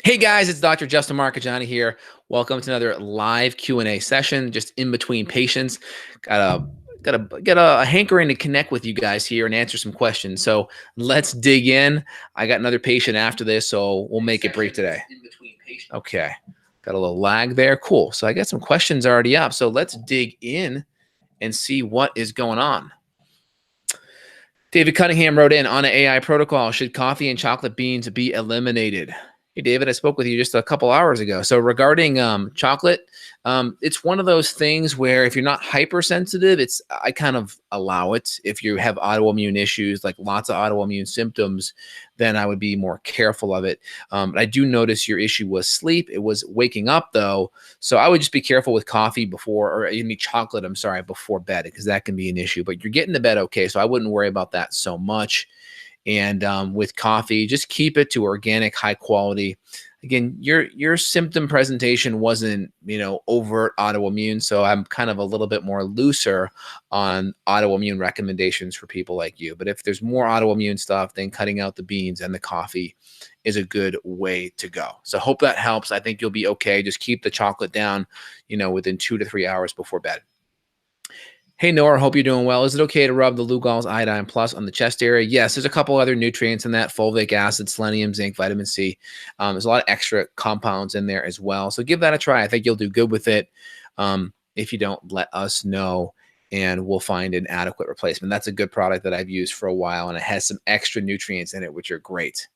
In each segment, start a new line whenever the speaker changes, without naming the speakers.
Hey guys, it's Dr. Justin Marchegiani here. Welcome to another live Q&A session, just in between patients. Got a hankering to connect with you guys here and answer some questions. So let's dig in. I got another patient after this, so we'll make it brief today. Okay, got a little lag there. Cool. So I got some questions already up. So let's dig in and see what is going on. David Cunningham wrote in, on an AI protocol, should coffee and chocolate beans be eliminated? Hey, David, I spoke with you just a couple hours ago. So regarding chocolate, it's one of those things where if you're not hypersensitive, I kind of allow it. If you have autoimmune issues, like lots of autoimmune symptoms, then I would be more careful of it. I do notice your issue was sleep. It was waking up, though. So I would just be careful with coffee before, or any chocolate, I'm sorry, before bed, because that can be an issue. But you're getting to bed okay, so I wouldn't worry about that so much. And with coffee, just keep it to organic, high quality. Again, your symptom presentation wasn't, overt autoimmune. So I'm kind of a little bit more looser on autoimmune recommendations for people like you. But if there's more autoimmune stuff, then cutting out the beans and the coffee is a good way to go. So hope that helps. I think you'll be okay. Just keep the chocolate down, within 2 to 3 hours before bed. Hey, Nora, hope you're doing well. Is it okay to rub the Lugol's Iodine Plus on the chest area? Yes, there's a couple other nutrients in that, fulvic acid, selenium, zinc, vitamin C. There's a lot of extra compounds in there as well. So give that a try. I think you'll do good with it. If you don't, let us know, and we'll find an adequate replacement. That's a good product that I've used for a while, and it has some extra nutrients in it, which are great.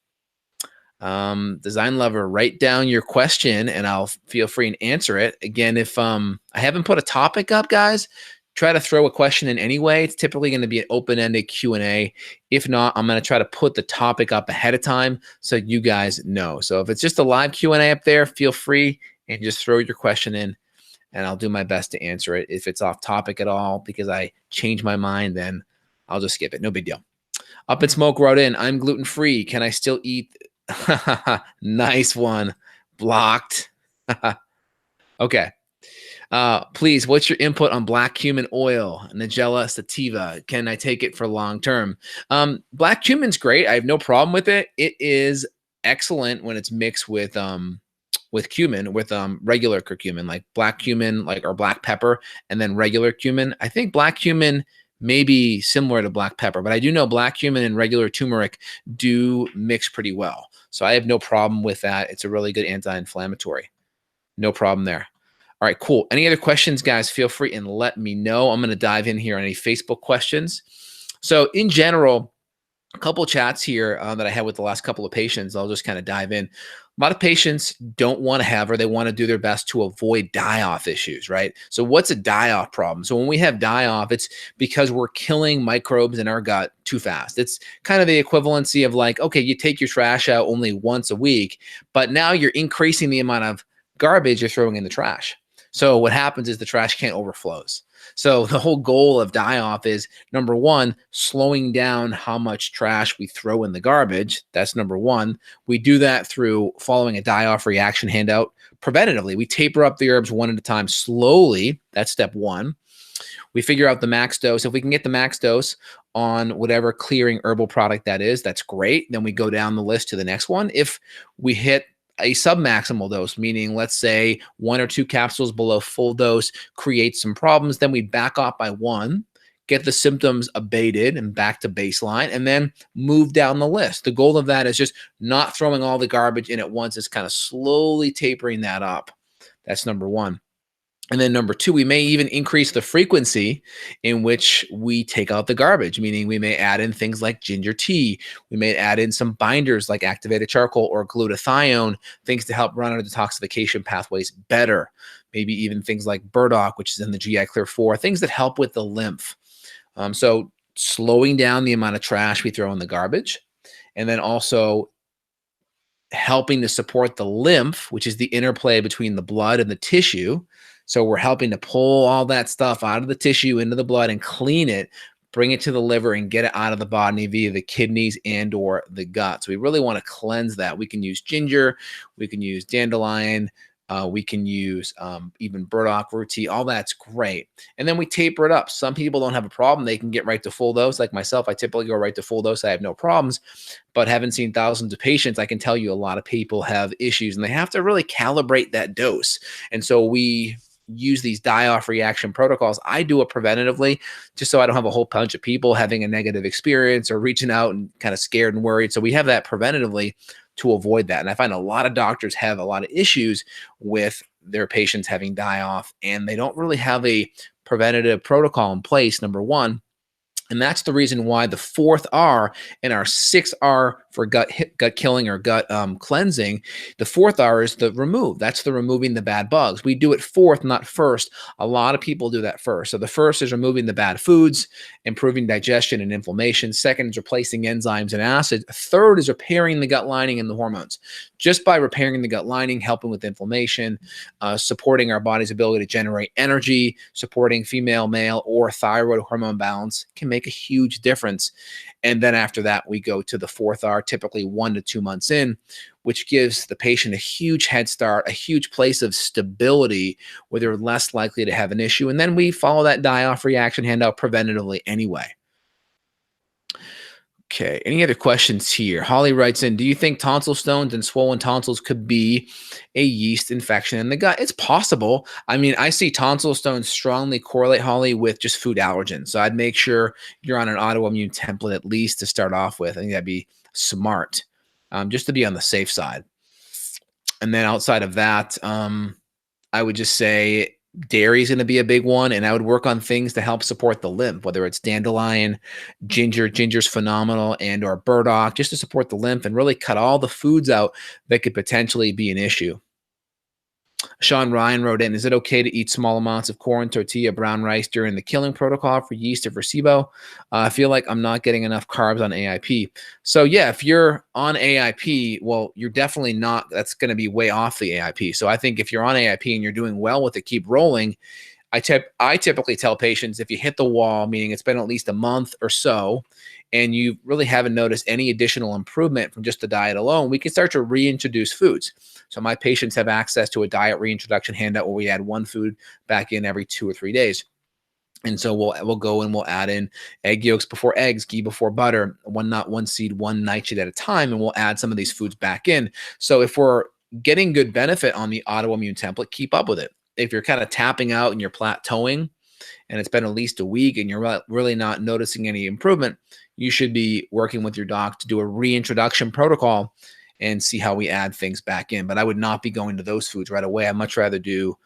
Design Lover, write down your question, and I'll feel free and answer it. Again, if I haven't put a topic up, guys, try to throw a question in anyway. It's typically going to be an open-ended Q&A. If not, I'm going to try to put the topic up ahead of time so you guys know. So if it's just a live Q&A up there, feel free and just throw your question in, and I'll do my best to answer it. If it's off topic at all because I change my mind, then I'll just skip it. No big deal. Up in Smoke wrote in, I'm gluten-free. Can I still eat? Nice one. Blocked. Okay. Please, what's your input on black cumin oil, Nigella sativa? Can I take it for long term? Black cumin's great. I have no problem with it. It is excellent when it's mixed with cumin, with regular curcumin, like black cumin, or black pepper, and then regular cumin. I think black cumin may be similar to black pepper, but I do know black cumin and regular turmeric do mix pretty well. So I have no problem with that. It's a really good anti-inflammatory. No problem there. All right, cool. Any other questions, guys? Feel free and let me know. I'm going to dive in here on any Facebook questions. So in general, a couple of chats here that I had with the last couple of patients. I'll just kind of dive in. A lot of patients don't want to have, or they want to do their best to avoid die-off issues, right? So what's a die-off problem? So when we have die-off, it's because we're killing microbes in our gut too fast. It's kind of the equivalency of like, okay, you take your trash out only once a week, but now you're increasing the amount of garbage you're throwing in the trash. So what happens is the trash can overflows. So the whole goal of die-off is, number one, slowing down how much trash we throw in the garbage. That's number one. We do that through following a die-off reaction handout preventatively. We taper up the herbs one at a time slowly. That's step one. We figure out the max dose. If we can get the max dose on whatever clearing herbal product that is, that's great. Then we go down the list to the next one. If we hit a submaximal dose, meaning let's say 1 or 2 capsules below full dose creates some problems, then we back off by 1, get the symptoms abated and back to baseline, and then move down the list. The goal of that is just not throwing all the garbage in at once. It's kind of slowly tapering that up. That's number one. And then number two, we may even increase the frequency in which we take out the garbage, meaning we may add in things like ginger tea. We may add in some binders like activated charcoal or glutathione, things to help run our detoxification pathways better. Maybe even things like burdock, which is in the GI Clear 4, things that help with the lymph. So slowing down the amount of trash we throw in the garbage, and then also helping to support the lymph, which is the interplay between the blood and the tissue. So we're helping to pull all that stuff out of the tissue into the blood and clean it, bring it to the liver and get it out of the body via the kidneys and or the gut. So we really want to cleanse that. We can use ginger, we can use dandelion, We can use even burdock root tea. All that's great. And then we taper it up. Some people don't have a problem. They can get right to full dose. Like myself, I typically go right to full dose. I have no problems, but having seen thousands of patients, I can tell you a lot of people have issues and they have to really calibrate that dose. And so we use these die-off reaction protocols. I do it preventatively just so I don't have a whole bunch of people having a negative experience or reaching out and kind of scared and worried. So we have that preventatively to avoid that. And I find a lot of doctors have a lot of issues with their patients having die-off, and they don't really have a preventative protocol in place, number one. And that's the reason why the 4th R in our 6R for gut killing or gut cleansing, the 4th R is the remove. That's the removing the bad bugs. We do it 4th, not 1st. A lot of people do that 1st. So the 1st is removing the bad foods, improving digestion and inflammation. 2nd is replacing enzymes and acids. 3rd is repairing the gut lining and the hormones. Just by repairing the gut lining, helping with inflammation, supporting our body's ability to generate energy, supporting female, male, or thyroid hormone balance can make a huge difference. And then after that, we go to the 4th R, typically 1 to 2 months in, which gives the patient a huge head start, a huge place of stability where they're less likely to have an issue. And then we follow that die-off reaction handout preventatively anyway. Okay, any other questions here? Holly writes in, do you think tonsil stones and swollen tonsils could be a yeast infection in the gut? It's possible. I mean, I see tonsil stones strongly correlate, Holly, with just food allergens. So I'd make sure you're on an autoimmune template at least to start off with. I think that'd be smart, just to be on the safe side. And then outside of that, I would just say dairy is going to be a big one, and I would work on things to help support the lymph, whether it's dandelion, ginger. Ginger's phenomenal, and or burdock, just to support the lymph and really cut all the foods out that could potentially be an issue. Sean Ryan wrote in, is it okay to eat small amounts of corn, tortilla, brown rice during the killing protocol for yeast or for SIBO? I feel like I'm not getting enough carbs on AIP. So yeah, if you're on AIP, well, you're definitely not, that's going to be way off the AIP. So I think if you're on AIP and you're doing well with it, keep rolling. I typically tell patients if you hit the wall, meaning it's been at least a month or so, and you really haven't noticed any additional improvement from just the diet alone, we can start to reintroduce foods. So my patients have access to a diet reintroduction handout where we add one food back in every 2 or 3 days. And so we'll go and we'll add in egg yolks before eggs, ghee before butter, one nut, one seed, one nightshade at a time, and we'll add some of these foods back in. So if we're getting good benefit on the autoimmune template, keep up with it. If you're kind of tapping out and you're plateauing and it's been at least a week and you're really not noticing any improvement, you should be working with your doc to do a reintroduction protocol and see how we add things back in. But I would not be going to those foods right away. I'd much rather do,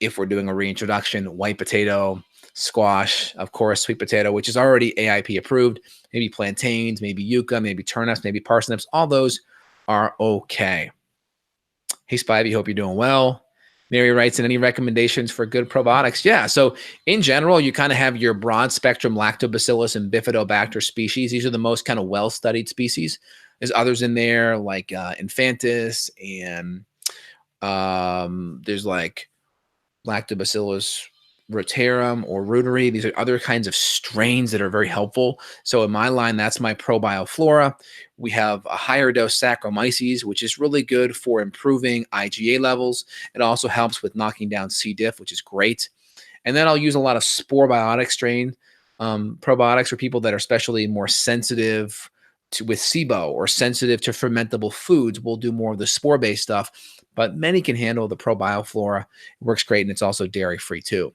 if we're doing a reintroduction, white potato, squash, of course, sweet potato, which is already AIP approved, maybe plantains, maybe yucca, maybe turnips, maybe parsnips. All those are okay. Hey, Spivey, hope you're doing well. Mary writes in, any recommendations for good probiotics? Yeah, so in general, you kind of have your broad spectrum lactobacillus and bifidobacter species. These are the most kind of well-studied species. There's others in there like Infantis, and there's like Lactobacillus rotarum or ruderi. These are other kinds of strains that are very helpful. So in my line, that's my probioflora. We have a higher dose Saccharomyces, which is really good for improving IgA levels. It also helps with knocking down C. diff, which is great. And then I'll use a lot of sporebiotic strain probiotics for people that are especially more sensitive with SIBO or sensitive to fermentable foods. We'll do more of the spore-based stuff, but many can handle the probioflora. It works great, and it's also dairy-free too.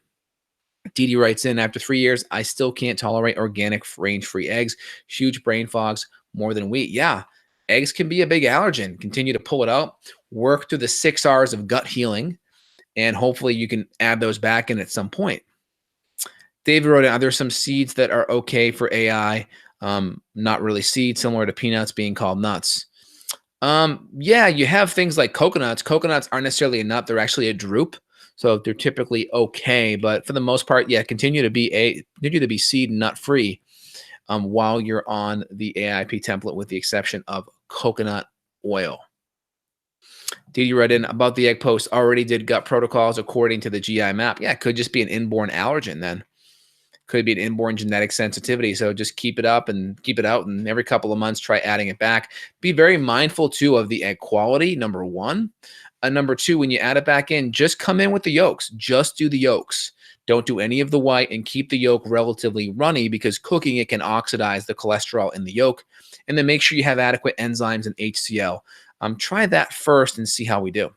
Dee Dee writes in, after 3 years, I still can't tolerate organic range-free eggs. Huge brain fogs, more than wheat. Yeah, eggs can be a big allergen. Continue to pull it out. Work through the 6 R's of gut healing, and hopefully you can add those back in at some point. David wrote in, are there some seeds that are okay for AI? Not really seeds, similar to peanuts being called nuts. Yeah, you have things like coconuts. Coconuts aren't necessarily a nut. They're actually a drupe. So they're typically okay, but for the most part, yeah, continue to be seed and nut free while you're on the AIP template, with the exception of coconut oil. Did you write in about the egg post? Already did gut protocols according to the GI map. Yeah, it could just be an inborn allergen then. Could be an inborn genetic sensitivity. So just keep it up and keep it out, and every couple of months try adding it back. Be very mindful too of the egg quality, number one. Number two, when you add it back in, just come in with the yolks. Just do the yolks. Don't do any of the white, and keep the yolk relatively runny, because cooking it can oxidize the cholesterol in the yolk. And then make sure you have adequate enzymes and HCl. Try that first and see how we do.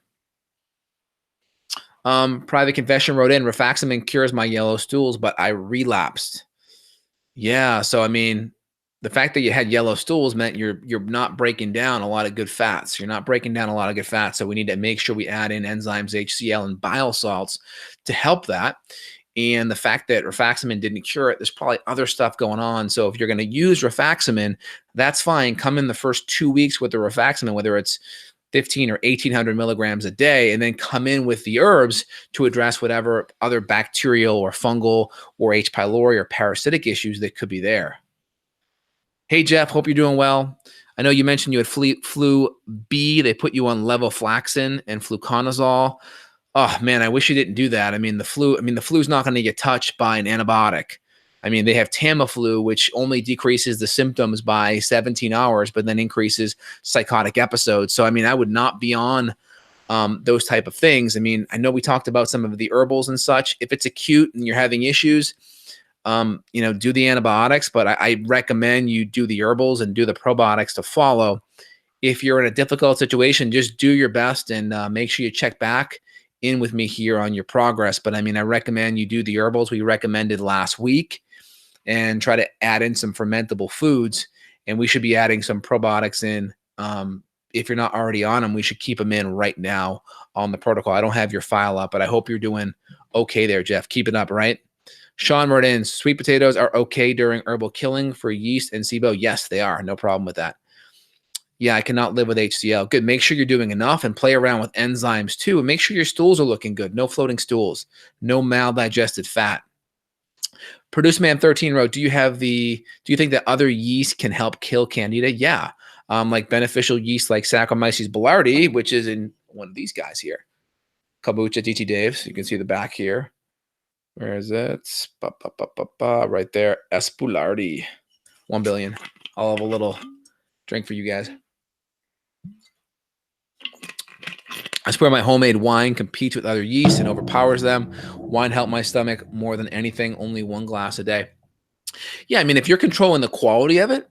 Private confession wrote in, rifaximin cures my yellow stools, but I relapsed. Yeah, so I mean, the fact that you had yellow stools meant you're not breaking down a lot of good fats. You're not breaking down a lot of good fats. So we need to make sure we add in enzymes, HCl, and bile salts to help that. And the fact that rifaximin didn't cure it, there's probably other stuff going on. So if you're going to use rifaximin, that's fine. Come in the first 2 weeks with the rifaximin, whether it's 15 or 1800 milligrams a day, and then come in with the herbs to address whatever other bacterial or fungal or H. pylori or parasitic issues that could be there. Hey, Jeff, hope you're doing well. I know you mentioned you had flu B. They put you on levofloxacin and fluconazole. Oh, man, I wish you didn't do that. I mean, the flu's not going to get touched by an antibiotic. I mean, they have Tamiflu, which only decreases the symptoms by 17 hours, but then increases psychotic episodes. So, I mean, I would not be on those type of things. I mean, I know we talked about some of the herbals and such. If it's acute and you're having issues, do the antibiotics, but I recommend you do the herbals and do the probiotics to follow. If you're in a difficult situation, just do your best and make sure you check back in with me here on your progress. But I mean, I recommend you do the herbals we recommended last week and try to add in some fermentable foods. And we should be adding some probiotics in. If you're not already on them, we should keep them in right now on the protocol. I don't have your file up, but I hope you're doing okay there, Jeff. Keep it up, right? Sean wrote in, sweet potatoes are okay during herbal killing for yeast and SIBO. Yes, they are. No problem with that. Yeah, I cannot live with HCl. Good. Make sure you're doing enough and play around with enzymes too. And make sure your stools are looking good. No floating stools. No maldigested fat. Produce Man 13 wrote, do you think that other yeast can help kill candida? Yeah. Like beneficial yeast like Saccharomyces boulardii, which is in one of these guys here. Kombucha DT Dave's. You can see the back here. Where is it? Right there. S. boulardii. 1 billion. I'll have a little drink for you guys. I swear my homemade wine competes with other yeast and overpowers them. Wine helped my stomach more than anything, only 1 glass a day. Yeah, I mean, if you're controlling the quality of it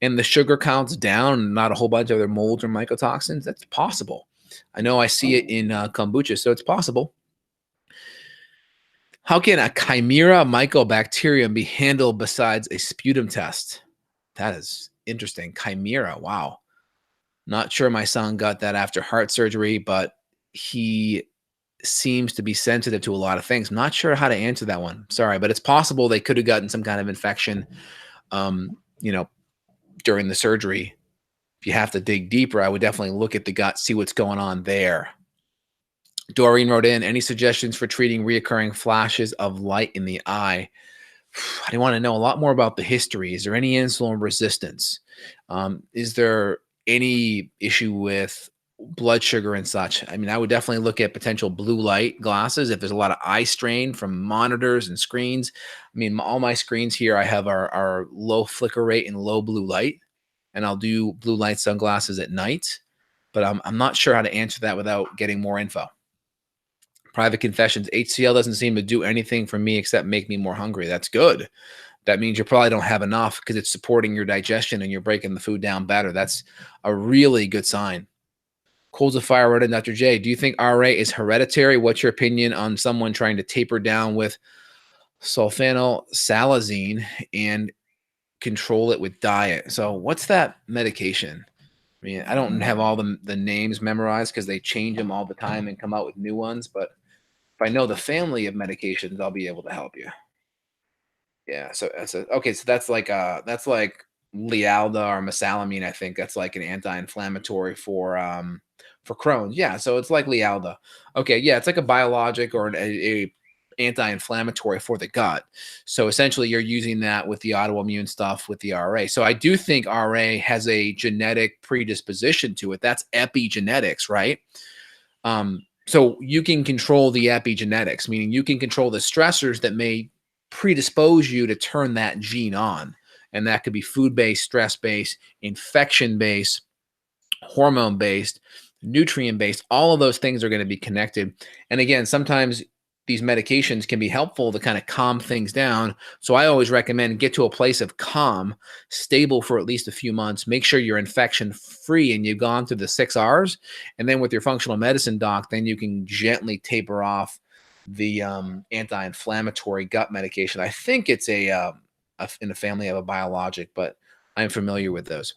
and the sugar count's down and not a whole bunch of other molds or mycotoxins, that's possible. I know I see it in kombucha, so it's possible. How can a chimera mycobacterium be handled besides a sputum test? That is interesting. Chimera, wow. Not sure my son got that after heart surgery, but he seems to be sensitive to a lot of things. I'm not sure how to answer that one. Sorry, but it's possible they could have gotten some kind of infection, during the surgery. If you have to dig deeper, I would definitely look at the gut, see what's going on there. Doreen wrote in, any suggestions for treating reoccurring flashes of light in the eye? I want to know a lot more about the history. Is there any insulin resistance? Is there any issue with blood sugar and such? I mean, I would definitely look at potential blue light glasses if there's a lot of eye strain from monitors and screens. I mean, all my screens here I have are low flicker rate and low blue light, and I'll do blue light sunglasses at night, but I'm not sure how to answer that without getting more info. Private confessions, HCl doesn't seem to do anything for me except make me more hungry. That's good. That means you probably don't have enough because it's supporting your digestion and you're breaking the food down better. That's a really good sign. Coals of Fire wrote in, Dr. J, do you think RA is hereditary? What's your opinion on someone trying to taper down with sulfanylurea and control it with diet? So what's that medication? I mean, I don't have all the names memorized because they change them all the time and come out with new ones. But if I know the family of medications, I'll be able to help you. Yeah. So that's like Lialda or mesalamine. I think that's like an anti-inflammatory for Crohn's. Yeah. So it's like Lialda. Okay. Yeah. It's like a biologic or a anti-inflammatory for the gut. So essentially you're using that with the autoimmune stuff with the RA. So I do think RA has a genetic predisposition to it. That's epigenetics, right? So you can control the epigenetics, meaning you can control the stressors that may predispose you to turn that gene on. And that could be food-based, stress-based, infection-based, hormone-based. nutrient based. All of those things are going to be connected. And again, sometimes these medications can be helpful to kind of calm things down. So I always recommend get to a place of calm, stable for at least a few months. Make sure you're infection free and you've gone through the 6 R's. And then with your functional medicine doc, then you can gently taper off the anti-inflammatory gut medication. I think it's in the family of a biologic, but I'm familiar with those.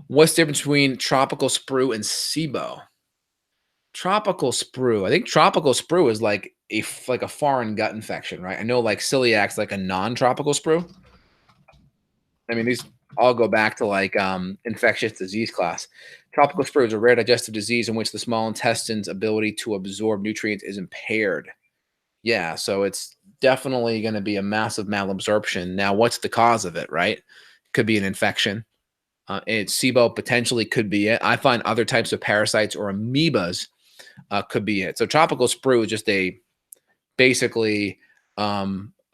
What's the difference between tropical sprue and SIBO? Tropical sprue. I think tropical sprue is like a foreign gut infection, right? I know like celiac's like a non-tropical sprue. I mean, these all go back to like infectious disease class. Tropical sprue is a rare digestive disease in which the small intestine's ability to absorb nutrients is impaired. Yeah, so it's definitely going to be a massive malabsorption. Now, what's the cause of it, right? Could be an infection. SIBO potentially could be it. I find other types of parasites or amoebas could be it. So tropical sprue is just basically a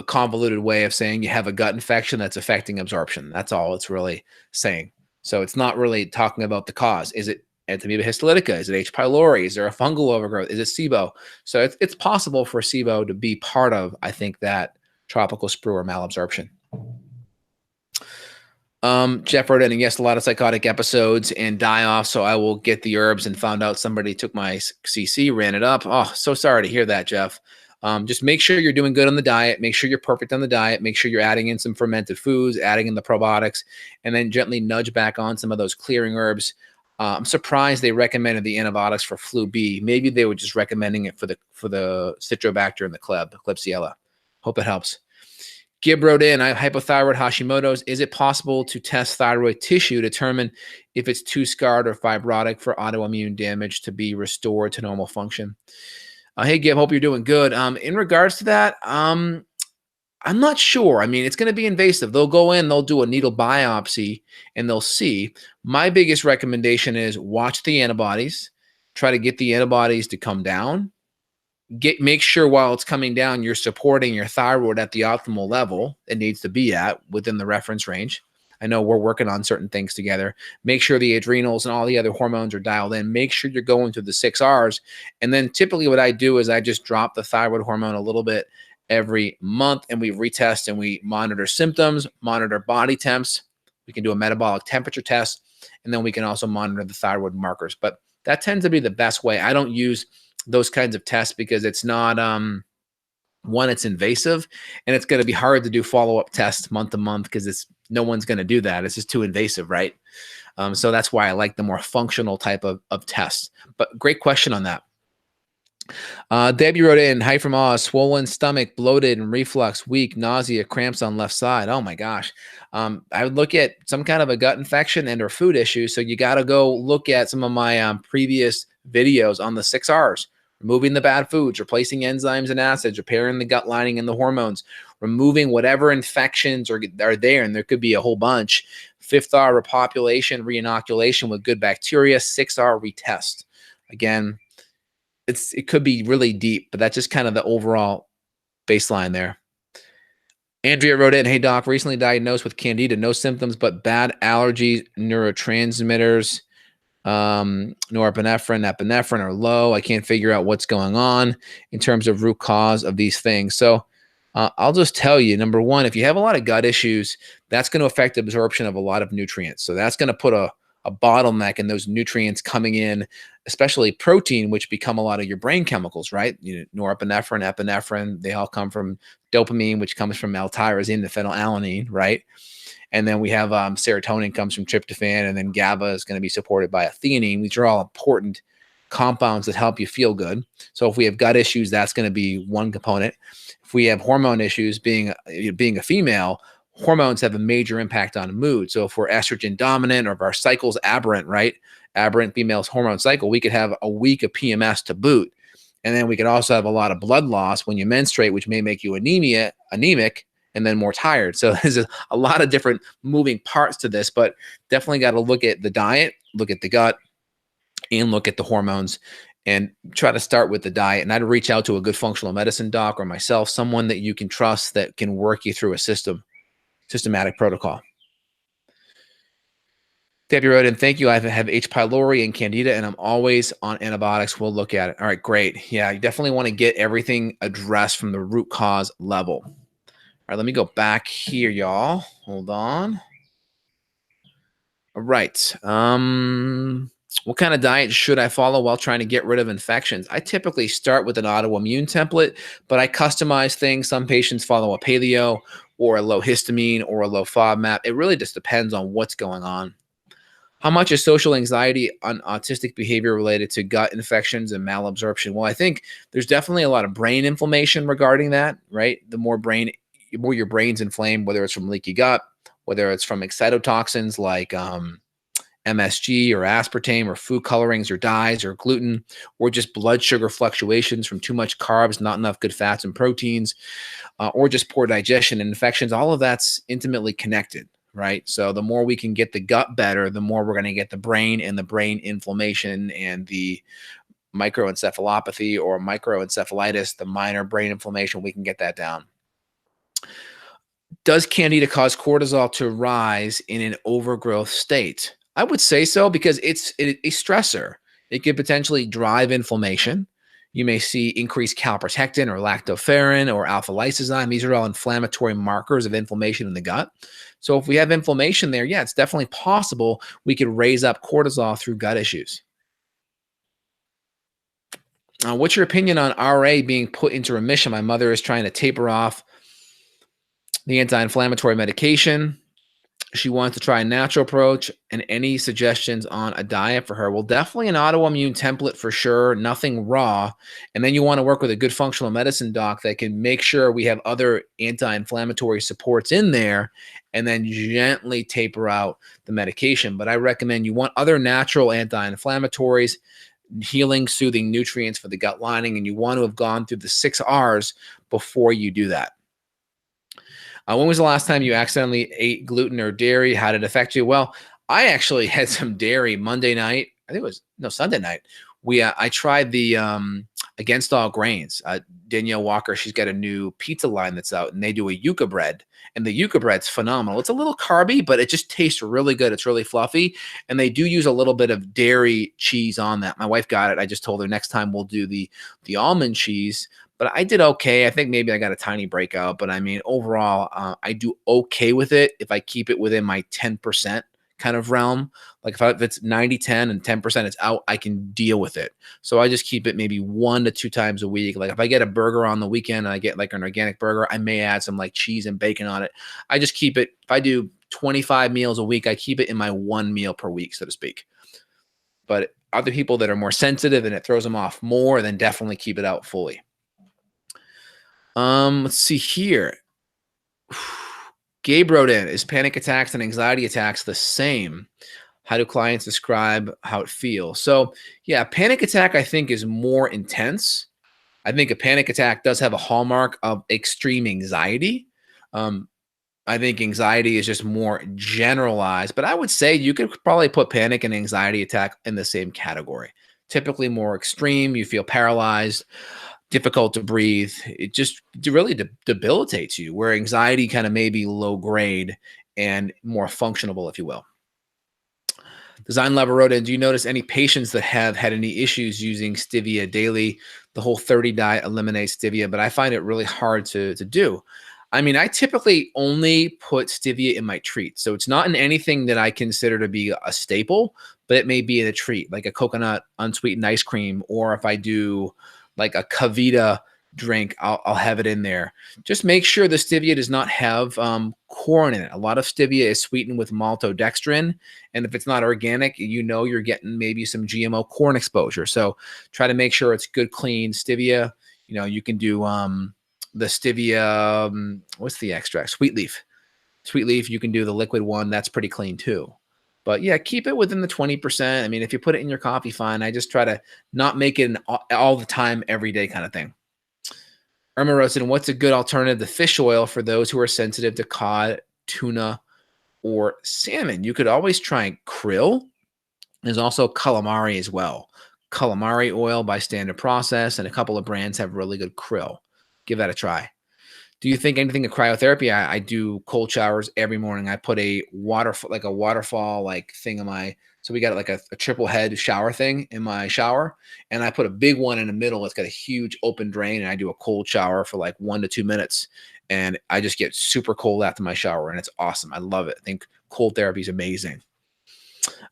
convoluted way of saying you have a gut infection that's affecting absorption. That's all it's really saying. So it's not really talking about the cause. Is it Entamoeba histolytica? Is it H. pylori? Is there a fungal overgrowth? Is it SIBO? So it's possible for SIBO to be part of, I think, that tropical sprue or malabsorption. Jeff wrote in, and yes, a lot of psychotic episodes and die-off, so I will get the herbs and found out somebody took my CC, ran it up. Oh, so sorry to hear that, Jeff. Just make sure you're doing good on the diet. Make sure you're perfect on the diet. Make sure you're adding in some fermented foods, adding in the probiotics, and then gently nudge back on some of those clearing herbs. I'm surprised they recommended the antibiotics for flu B. Maybe they were just recommending it for the Citrobacter and the Klebsiella. Hope it helps. Gib wrote in, I have hypothyroid Hashimoto's. Is it possible to test thyroid tissue to determine if it's too scarred or fibrotic for autoimmune damage to be restored to normal function? Hey, Gib, hope you're doing good. In regards to that, I'm not sure. I mean, it's going to be invasive. They'll go in, they'll do a needle biopsy, and they'll see. My biggest recommendation is watch the antibodies. Try to get the antibodies to come down. Make sure while it's coming down, you're supporting your thyroid at the optimal level it needs to be at within the reference range. I know we're working on certain things together. Make sure the adrenals and all the other hormones are dialed in. Make sure you're going through the 6 R's. And then typically what I do is I just drop the thyroid hormone a little bit every month, and we retest and we monitor symptoms, monitor body temps. We can do a metabolic temperature test, and then we can also monitor the thyroid markers. But that tends to be the best way. I don't use those kinds of tests because it's not one, it's invasive, and it's going to be hard to do follow-up tests month to month because no one's going to do that. It's just too invasive, right? So that's why I like the more functional type of tests. But great question on that. Debbie wrote in, hi from Oz, swollen stomach, bloated and reflux, weak, nausea, cramps on left side. Oh my gosh. I would look at some kind of a gut infection and or food issue. So you got to go look at some of my previous videos on the 6 R's, removing the bad foods, replacing enzymes and acids, repairing the gut lining and the hormones, removing whatever infections are there. And there could be a whole bunch. 5th R, repopulation, reinoculation with good bacteria, 6 R, retest. Again, it could be really deep, but that's just kind of the overall baseline there. Andrea wrote in, hey doc, recently diagnosed with candida, no symptoms, but bad allergies, neurotransmitters, norepinephrine, epinephrine are low. I can't figure out what's going on in terms of root cause of these things. So I'll just tell you, number one, if you have a lot of gut issues, that's going to affect the absorption of a lot of nutrients. So that's going to put a bottleneck in those nutrients coming in, especially protein, which become a lot of your brain chemicals, right? Norepinephrine, epinephrine, they all come from dopamine, which comes from L-tyrosine, the phenylalanine, right? And then we have serotonin comes from tryptophan, and then GABA is going to be supported by a theanine. These are all important compounds that help you feel good. So if we have gut issues, that's going to be one component. If we have hormone issues, being a female, hormones have a major impact on mood. So if we're estrogen dominant or if our cycle's aberrant, right? Aberrant female's hormone cycle, we could have a week of PMS to boot. And then we could also have a lot of blood loss when you menstruate, which may make you anemic, and then more tired. So there's a lot of different moving parts to this, but definitely got to look at the diet, look at the gut, and look at the hormones, and try to start with the diet. And I'd reach out to a good functional medicine doc or myself, someone that you can trust that can work you through a systematic protocol. Debbie wrote in, thank you. I have H. pylori and candida, and I'm always on antibiotics. We'll look at it. All right, great. Yeah, you definitely want to get everything addressed from the root cause level. All right, let me go back here, y'all. Hold on. All right. What kind of diet should I follow while trying to get rid of infections? I typically start with an autoimmune template, but I customize things. Some patients follow a paleo or a low histamine or a low FODMAP. It really just depends on what's going on. How much is social anxiety on autistic behavior related to gut infections and malabsorption? Well, I think there's definitely a lot of brain inflammation regarding that, right? The more your brain's inflamed, whether it's from leaky gut, whether it's from excitotoxins like MSG or aspartame or food colorings or dyes or gluten, or just blood sugar fluctuations from too much carbs, not enough good fats and proteins, or just poor digestion and infections, all of that's intimately connected, right? So the more we can get the gut better, the more we're going to get the brain and the brain inflammation and the microencephalopathy or microencephalitis, the minor brain inflammation, we can get that down. Does candida cause cortisol to rise in an overgrowth state? I would say so because it's a stressor. It could potentially drive inflammation. You may see increased calprotectin or lactoferrin or alpha lysozyme. These are all inflammatory markers of inflammation in the gut. So if we have inflammation there, yeah, it's definitely possible we could raise up cortisol through gut issues. What's your opinion on RA being put into remission? My mother is trying to taper off the anti-inflammatory medication. She wants to try a natural approach, and any suggestions on a diet for her? Well, definitely an autoimmune template for sure, nothing raw. And then you want to work with a good functional medicine doc that can make sure we have other anti-inflammatory supports in there and then gently taper out the medication. But I recommend you want other natural anti-inflammatories, healing, soothing nutrients for the gut lining, and you want to have gone through the 6 R's before you do that. When was the last time you accidentally ate gluten or dairy? How did it affect you? Well, I actually had some dairy Monday night. I think it was Sunday night. I tried the Against All Grains. Danielle Walker, she's got a new pizza line that's out, and they do a yuca bread, and the yuca bread's phenomenal. It's a little carby, but it just tastes really good. It's really fluffy, and they do use a little bit of dairy cheese on that. My wife got it. I just told her next time we'll do the almond cheese. But I did okay. I think maybe I got a tiny breakout, but I mean, overall, I do okay with it if I keep it within my 10% kind of realm. Like if it's 90-10 and 10% it's out, I can deal with it. So I just keep it maybe 1 to 2 times a week. Like if I get a burger on the weekend and I get like an organic burger, I may add some like cheese and bacon on it. I just keep it. If I do 25 meals a week, I keep it in my 1 meal per week, so to speak. But other people that are more sensitive and it throws them off more, then definitely keep it out fully. Let's see here. Gabe wrote in, is panic attacks and anxiety attacks the same? How do clients describe how it feels? So yeah, panic attack, I think, is more intense. I think a panic attack does have a hallmark of extreme anxiety. I think anxiety is just more generalized, but I would say you could probably put panic and anxiety attack in the same category. Typically more extreme, you feel paralyzed, difficult to breathe. It just really debilitates you, where anxiety kind of may be low grade and more functionable, if you will. Design Lover wrote in, do you notice any patients that have had any issues using Stevia daily? The whole 30 diet eliminates Stevia, but I find it really hard to do. I mean, I typically only put Stevia in my treat. So it's not in anything that I consider to be a staple, but it may be in a treat, like a coconut unsweetened ice cream, or if I do like a Kavita drink, I'll have it in there. Just make sure the Stevia does not have corn in it. A lot of Stevia is sweetened with maltodextrin, and if it's not organic, you know you're getting maybe some GMO corn exposure. So try to make sure it's good, clean Stevia. You know, you can do the Stevia, what's the extract? Sweet leaf. Sweet leaf, you can do the liquid one. That's pretty clean too. But yeah, keep it within the 20%. I mean, if you put it in your coffee, fine. I just try to not make it an all the time, every day kind of thing. Irma Rosen, what's a good alternative to fish oil for those who are sensitive to cod, tuna, or salmon? You could always try krill. There's also calamari as well. Calamari oil by Standard Process, and a couple of brands have really good krill. Give that a try. Do you think anything of cryotherapy? I do cold showers every morning. I put a waterfall like thing in my, so we got like a triple head shower thing in my shower, and I put a big one in the middle. It's got a huge open drain, and I do a cold shower for like 1 to 2 minutes, and I just get super cold after my shower, and it's awesome. I love it. I think cold therapy is amazing.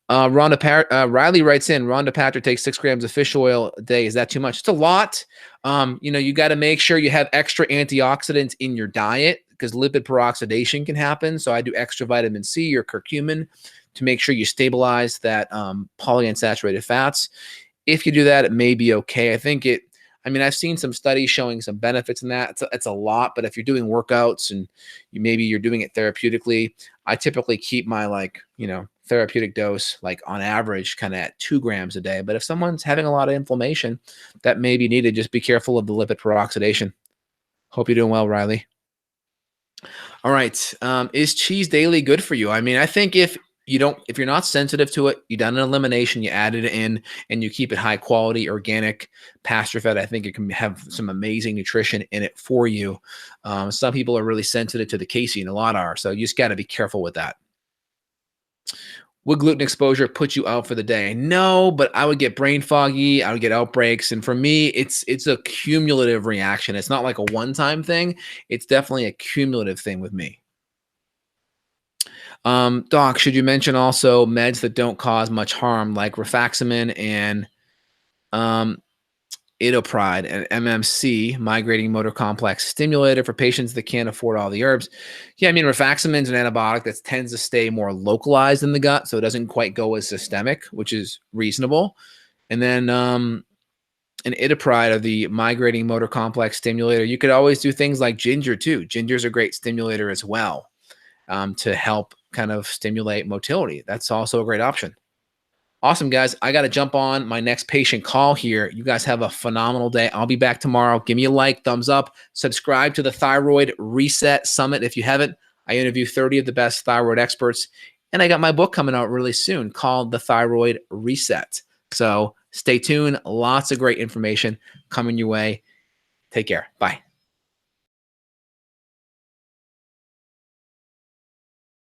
Riley writes in, Rhonda Patrick takes 6 grams of fish oil a day. Is that too much? It's a lot. You got to make sure you have extra antioxidants in your diet because lipid peroxidation can happen. So I do extra vitamin C or curcumin to make sure you stabilize that polyunsaturated fats. If you do that, it may be okay. I've seen some studies showing some benefits in that. It's a lot, but if you're doing workouts and maybe you're doing it therapeutically, I typically keep my therapeutic dose like on average kind of at 2 grams a day. But if someone's having a lot of inflammation, that may be needed. Just be careful of the lipid peroxidation. Hope you're doing well, Riley. All right. Is cheese daily good for you? I think if you're not sensitive to it, you've done an elimination, you added it in, and you keep it high quality, organic, pasture fed, I think it can have some amazing nutrition in it for you. Some people are really sensitive to the casein, a lot are. So you just got to be careful with that. Would gluten exposure put you out for the day? No, but I would get brain foggy. I would get outbreaks. And for me, it's a cumulative reaction. It's not like a one-time thing. It's definitely a cumulative thing with me. Doc, should you mention also meds that don't cause much harm like rifaximin and Idopride and MMC, migrating motor complex stimulator for patients that can't afford all the herbs? Yeah, rifaximin is an antibiotic that tends to stay more localized in the gut, so it doesn't quite go as systemic, which is reasonable. And then an Idopride or the migrating motor complex stimulator, you could always do things like ginger too. Ginger's a great stimulator as well to help kind of stimulate motility. That's also a great option. Awesome, guys. I got to jump on my next patient call here. You guys have a phenomenal day. I'll be back tomorrow. Give me a like, thumbs up, subscribe to the Thyroid Reset Summit if you haven't. I interview 30 of the best thyroid experts, and I got my book coming out really soon called The Thyroid Reset. So stay tuned. Lots of great information coming your way. Take care. Bye.